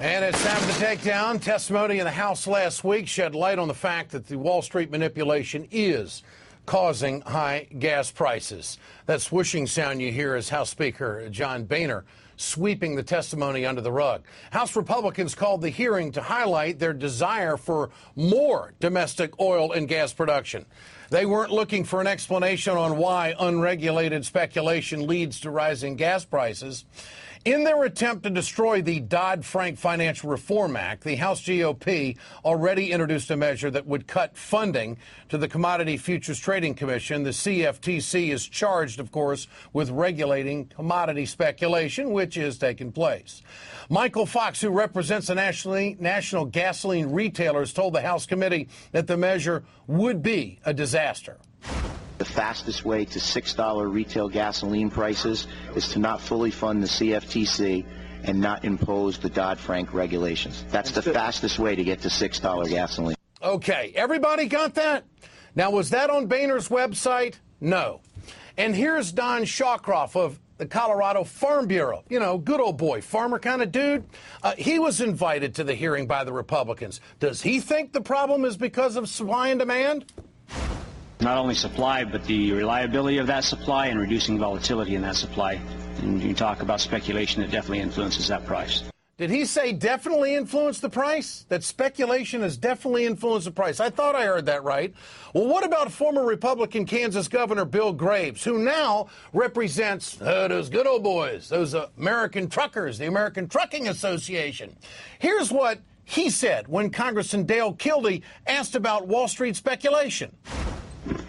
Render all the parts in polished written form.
And it's time to take down. Testimony in the House last week shed light on the fact that the Wall Street manipulation is causing high gas prices. That swooshing sound you hear is House Speaker John Boehner sweeping the testimony under the rug. House Republicans called the hearing to highlight their desire for more domestic oil and gas production. They weren't looking for an explanation on why unregulated speculation leads to rising gas prices. In their attempt to destroy the Dodd-Frank Financial Reform Act, the House GOP already introduced a measure that would cut funding to the Commodity Futures Trading Commission. The CFTC is charged, of course, with regulating commodity speculation, which is taking place. Michael Fox, who represents the national gasoline retailers, told the House committee that the measure would be a disaster. The fastest way to $6 retail gasoline prices is to not fully fund the CFTC and not impose the Dodd-Frank regulations. That's the fastest way to get to $6 gasoline. Okay, everybody got that? Now, was that on Boehner's website? No. And here's Don Shawcroft of the Colorado Farm Bureau. You know, good old boy, farmer kind of dude. He was invited to the hearing by the Republicans. Does he think the problem is because of supply and demand? Not only supply, but the reliability of that supply and reducing volatility in that supply. And you talk about speculation, it definitely influences that price. Did he say definitely influence the price? That speculation has definitely influenced the price. I thought I heard that right. Well, what about former Republican Kansas Governor Bill Graves, who now represents those good old boys, those American truckers, the American Trucking Association? Here's what he said when Congressman Dale Kildee asked about Wall Street speculation.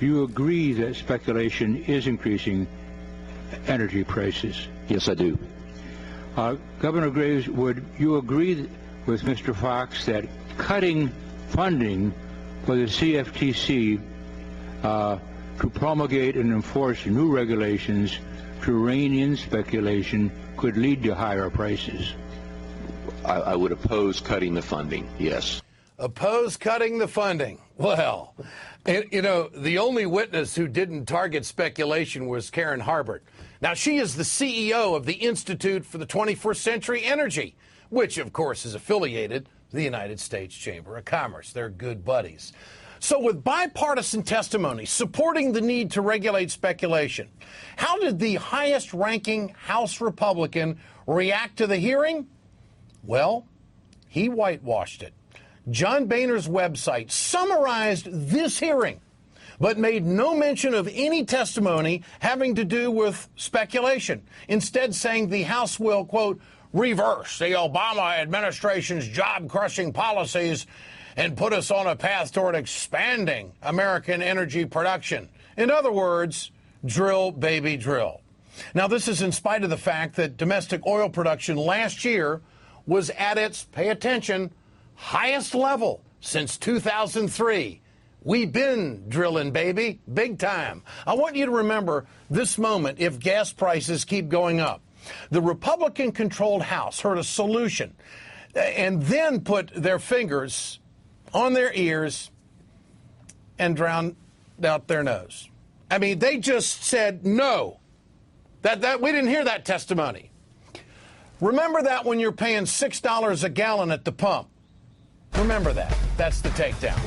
You agree that speculation is increasing energy prices? Yes, I do. Governor Graves, would you agree with Mr. Fox that cutting funding for the CFTC to promulgate and enforce new regulations to rein in speculation could lead to higher prices? I would oppose cutting the funding, yes. Oppose cutting the funding. Well, you know, the only witness who didn't target speculation was Karen Harbert. Now, she is the CEO of the Institute for the 21st Century Energy, which, of course, is affiliated with the United States Chamber of Commerce. They're good buddies. So with bipartisan testimony supporting the need to regulate speculation, how did the highest-ranking House Republican react to the hearing? Well, he whitewashed it. John Boehner's website summarized this hearing, but made no mention of any testimony having to do with speculation, instead saying the House will, quote, reverse the Obama administration's job-crushing policies and put us on a path toward expanding American energy production. In other words, drill, baby, drill. Now, this is in spite of the fact that domestic oil production last year was at its, pay attention, highest level since 2003. We've been drilling, baby, big time. I want you to remember this moment if gas prices keep going up. The Republican-controlled House heard a solution and then put their fingers on their ears and drowned out their nose. I mean, they just said no. That we didn't hear that testimony. Remember that when you're paying $6 a gallon at the pump. Remember that. That's the takedown.